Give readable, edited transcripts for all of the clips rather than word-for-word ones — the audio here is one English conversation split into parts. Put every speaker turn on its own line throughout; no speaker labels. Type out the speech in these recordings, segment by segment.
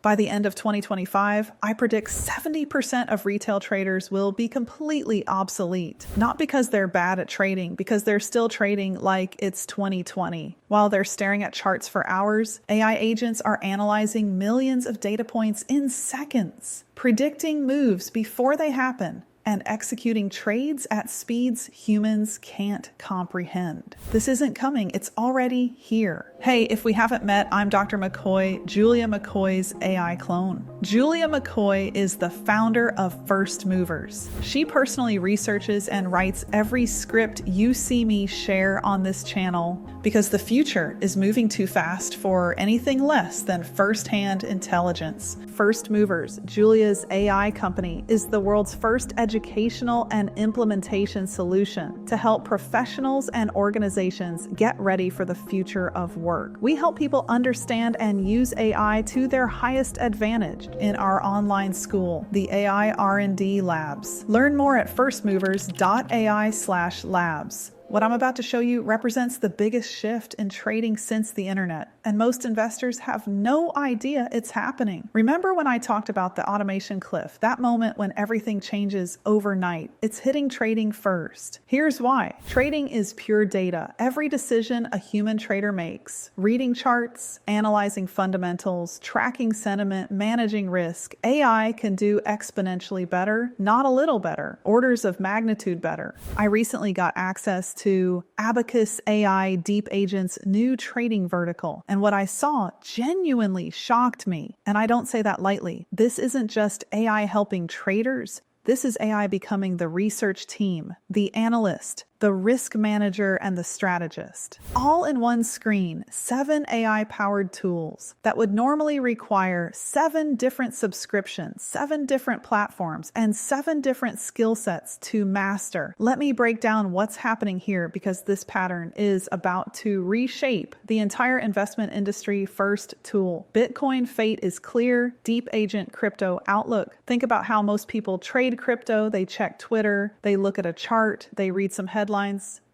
By the end of 2025, I predict 70% of retail traders will be completely obsolete. Not because they're bad at trading, because they're still trading like it's 2020. While they're staring at charts for hours, AI agents are analyzing millions of data points in seconds, predicting moves before they happen, and executing trades at speeds humans can't comprehend. This isn't coming, it's already here. Hey, if we haven't met, I'm Dr. McCoy, Julia McCoy's AI clone. Julia McCoy is the founder of First Movers. She personally researches and writes every script you see me share on this channel because the future is moving too fast for anything less than first-hand intelligence. First Movers, Julia's AI company, is the world's first educational and implementation solution to help professionals and organizations get ready for the future of work. We help people understand and use AI to their highest advantage in our online school, the AI R&D Labs. Learn more at firstmovers.ai/labs. What I'm about to show you represents the biggest shift in trading since the internet, and most investors have no idea it's happening. Remember when I talked about the automation cliff, that moment when everything changes overnight? It's hitting trading first. Here's why. Trading is pure data. Every decision a human trader makes, reading charts, analyzing fundamentals, tracking sentiment, managing risk, AI can do exponentially better, not a little better, orders of magnitude better. I recently got access to Abacus AI DeepAgent's new trading vertical, and what I saw genuinely shocked me. And I don't say that lightly. This isn't just AI helping traders. This is AI becoming the research team, the analyst, the risk manager, and the strategist. All in one screen, 7 AI-powered tools that would normally require 7 different subscriptions, 7 different platforms, and 7 different skill sets to master. Let me break down what's happening here because this pattern is about to reshape the entire investment industry. First tool. Bitcoin fate is clear. DeepAgent crypto outlook. Think about how most people trade crypto. They check Twitter, they look at a chart, they read some headlines,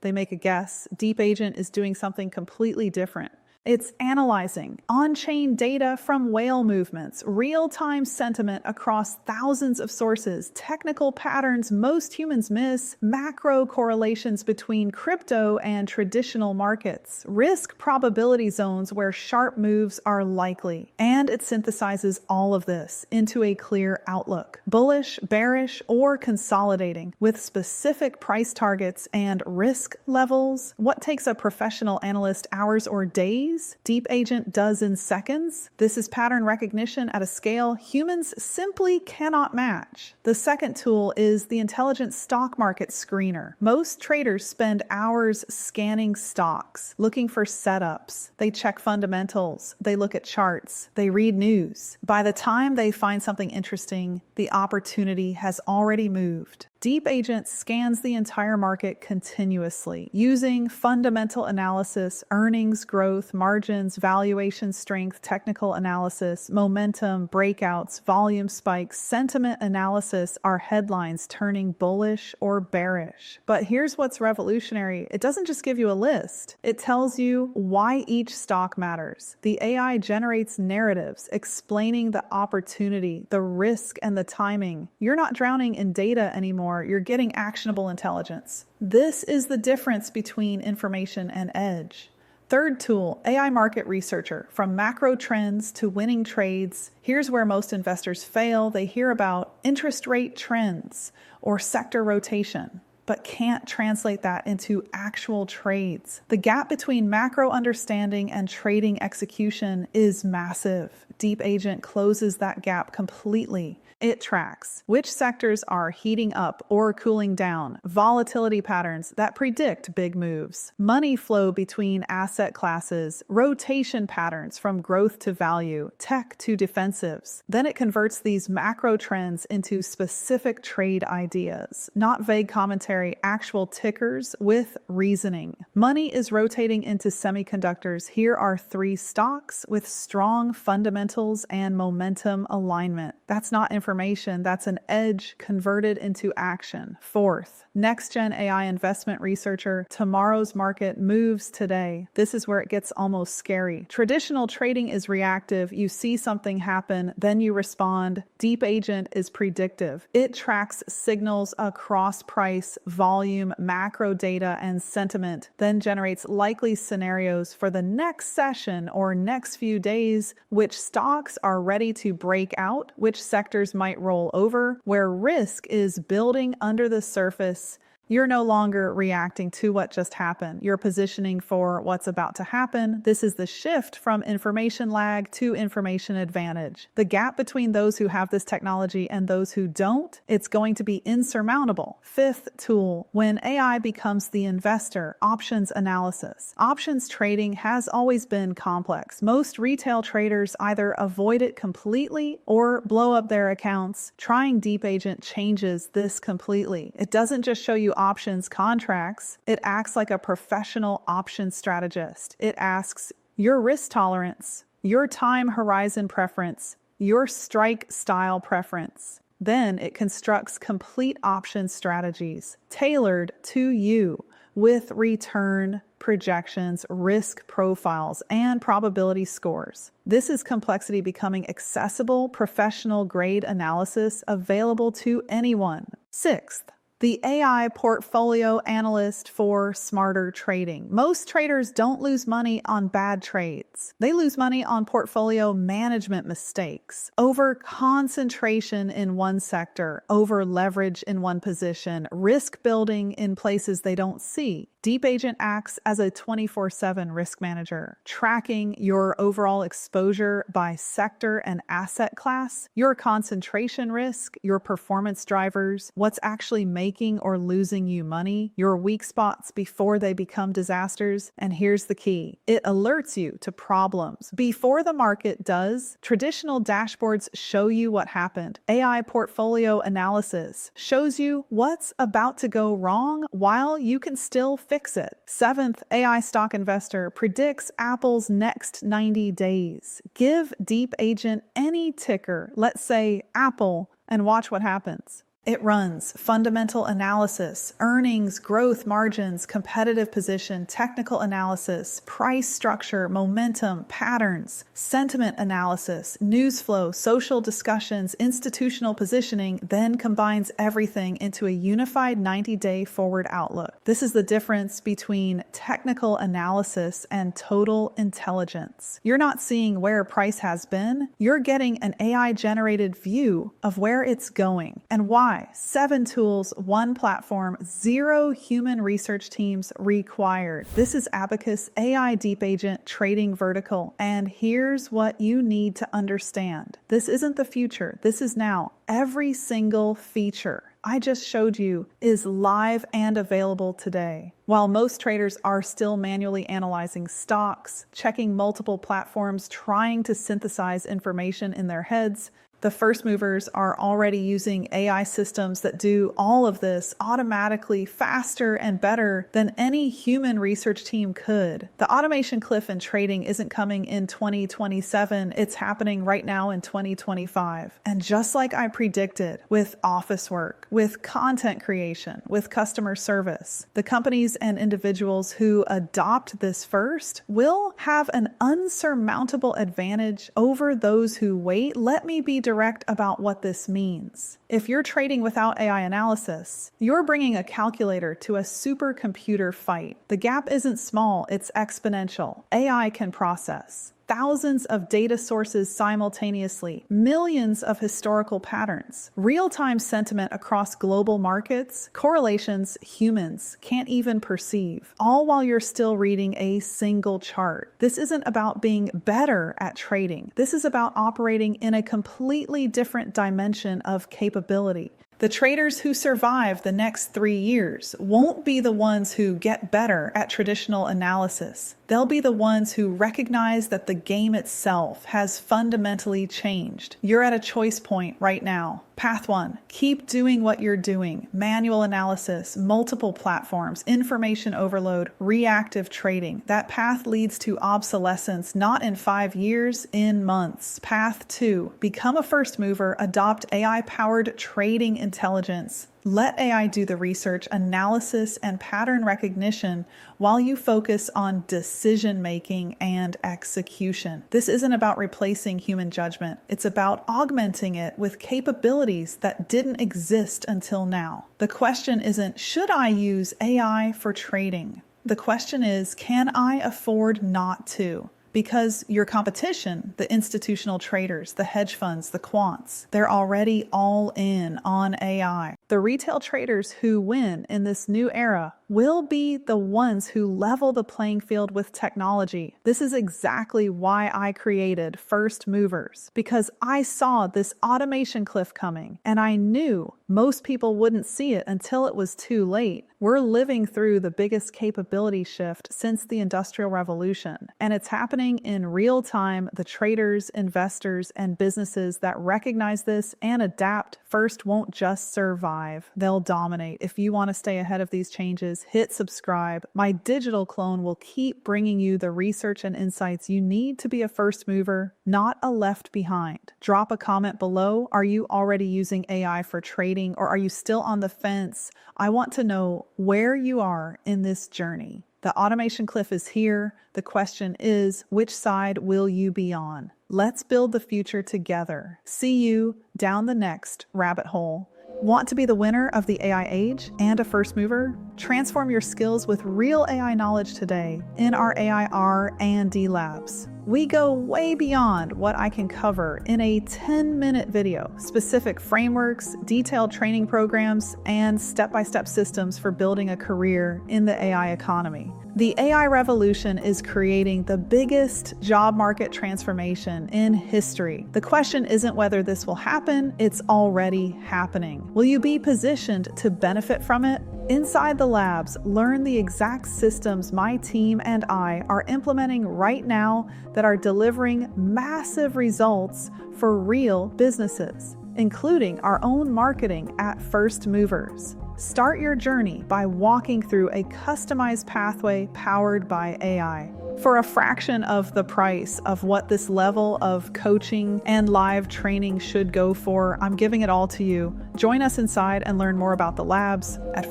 they make a guess. DeepAgent is doing something completely different. It's analyzing on-chain data from whale movements, real-time sentiment across thousands of sources, technical patterns most humans miss, macro correlations between crypto and traditional markets, risk probability zones where sharp moves are likely. And it synthesizes all of this into a clear outlook, bullish, bearish, or consolidating, with specific price targets and risk levels. What takes a professional analyst hours or days, DeepAgent does in seconds. This is pattern recognition at a scale humans simply cannot match. The second tool is the intelligent stock market screener. Most traders spend hours scanning stocks, looking for setups. They check fundamentals, they look at charts, they read news. By the time they find something interesting, the opportunity has already moved. DeepAgent scans the entire market continuously, using fundamental analysis, earnings growth, margins, valuation strength, technical analysis, momentum, breakouts, volume spikes, sentiment analysis are headlines turning bullish or bearish. But here's what's revolutionary. It doesn't just give you a list. It tells you why each stock matters. The AI generates narratives explaining the opportunity, the risk, and the timing. You're not drowning in data anymore. You're getting actionable intelligence. This is the difference between information and edge. Third tool, AI market researcher. From macro trends to winning trades, here's where most investors fail. They hear about interest rate trends or sector rotation, but can't translate that into actual trades. The gap between macro understanding and trading execution is massive. DeepAgent closes that gap completely. It tracks which sectors are heating up or cooling down, volatility patterns that predict big moves, money flow between asset classes, rotation patterns from growth to value, tech to defensives. Then it converts these macro trends into specific trade ideas, not vague commentary proprietary actual tickers with reasoning. Money is rotating into semiconductors. Here are 3 stocks with strong fundamentals and momentum alignment. That's not information, that's an edge converted into action. 4th, next-gen AI investment researcher. Tomorrow's market moves today. This is where it gets almost scary. Traditional trading is reactive. You see something happen, then you respond. DeepAgent is predictive. It tracks signals across price, volume, macro data, and sentiment, then generates likely scenarios for the next session or next few days, which stocks are ready to break out, which sectors might roll over, where risk is building under the surface. You're no longer reacting to what just happened. You're positioning for what's about to happen. This is the shift from information lag to information advantage. The gap between those who have this technology and those who don't, it's going to be insurmountable. 5th tool, when AI becomes the investor, options analysis. Options trading has always been complex. Most retail traders either avoid it completely or blow up their accounts. Trying DeepAgent changes this completely. It doesn't just show you options contracts, it acts like a professional options strategist. It asks your risk tolerance, your time horizon preference, your strike style preference. Then it constructs complete option strategies tailored to you with return projections, risk profiles, and probability scores. This is complexity becoming accessible, professional grade analysis available to anyone. 6th, the AI portfolio analyst for smarter trading. Most traders don't lose money on bad trades. They lose money on portfolio management mistakes, over concentration in one sector, over leverage in one position, risk building in places they don't see. DeepAgent acts as a 24/7 risk manager, tracking your overall exposure by sector and asset class, your concentration risk, your performance drivers, what's actually making or losing you money, your weak spots before they become disasters. And here's the key. It alerts you to problems before the market does. Traditional dashboards show you what happened. AI portfolio analysis shows you what's about to go wrong while you can still fix it. 7th, AI stock investor predicts Apple's next 90 days. Give DeepAgent any ticker, let's say Apple, and watch what happens. It runs fundamental analysis, earnings, growth margins, competitive position, technical analysis, price structure, momentum, patterns, sentiment analysis, news flow, social discussions, institutional positioning, then combines everything into a unified 90-day forward outlook. This is the difference between technical analysis and total intelligence. You're not seeing where price has been, you're getting an AI-generated view of where it's going and why. 7 tools, 1 platform, 0 human research teams required. This is Abacus AI DeepAgent trading vertical. And here's what you need to understand. This isn't the future. This is now. Every single feature I just showed you is live and available today. While most traders are still manually analyzing stocks, checking multiple platforms, trying to synthesize information in their heads, the first movers are already using AI systems that do all of this automatically, faster and better than any human research team could. The automation cliff in trading isn't coming in 2027, it's happening right now in 2025. And just like I predicted with office work, with content creation, with customer service, the companies and individuals who adopt this first will have an unsurmountable advantage over those who wait. Let me be direct about what this means. If you're trading without AI analysis, you're bringing a calculator to a supercomputer fight. The gap isn't small, it's exponential. AI can process thousands of data sources simultaneously, millions of historical patterns, real-time sentiment across global markets, correlations humans can't even perceive, all while you're still reading a single chart. This isn't about being better at trading. This is about operating in a completely different dimension of capability. The traders who survive the next 3 years won't be the ones who get better at traditional analysis. They'll be the ones who recognize that the game itself has fundamentally changed. You're at a choice point right now. Path 1, keep doing what you're doing. Manual analysis, multiple platforms, information overload, reactive trading. That path leads to obsolescence, not in 5 years, in months. Path 2, become a first mover, adopt AI-powered trading intelligence. Let AI do the research, analysis, and pattern recognition while you focus on decision-making and execution. This isn't about replacing human judgment. It's about augmenting it with capabilities that didn't exist until now. The question isn't, should I use AI for trading? The question is, can I afford not to? Because your competition, the institutional traders, the hedge funds, the quants, they're already all in on AI. The retail traders who win in this new era will be the ones who level the playing field with technology. This is exactly why I created First Movers, because I saw this automation cliff coming, and I knew most people wouldn't see it until it was too late. We're living through the biggest capability shift since the Industrial Revolution, and it's happening in real time. The traders, investors, and businesses that recognize this and adapt first won't just survive, they'll dominate. If you want to stay ahead of these changes, hit subscribe. My digital clone will keep bringing you the research and insights you need to be a first mover, not a left behind. Drop a comment below. Are you already using AI for trading, or are you still on the fence? I want to know where you are in this journey. The automation cliff is here. The question is, which side will you be on? Let's build the future together. See you down the next rabbit hole. Want to be the winner of the AI age and a first mover? Transform your skills with real AI knowledge today in our AI R&D labs. We go way beyond what I can cover in a 10-minute video. Specific frameworks, detailed training programs, and step-by-step systems for building a career in the AI economy. The AI revolution is creating the biggest job market transformation in history. The question isn't whether this will happen, it's already happening. Will you be positioned to benefit from it? Inside the labs, learn the exact systems my team and I are implementing right now that are delivering massive results for real businesses, including our own marketing at First Movers. Start your journey by walking through a customized pathway powered by AI. For a fraction of the price of what this level of coaching and live training should go for, I'm giving it all to you. Join us inside and learn more about the labs at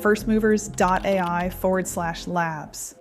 firstmovers.ai/labs.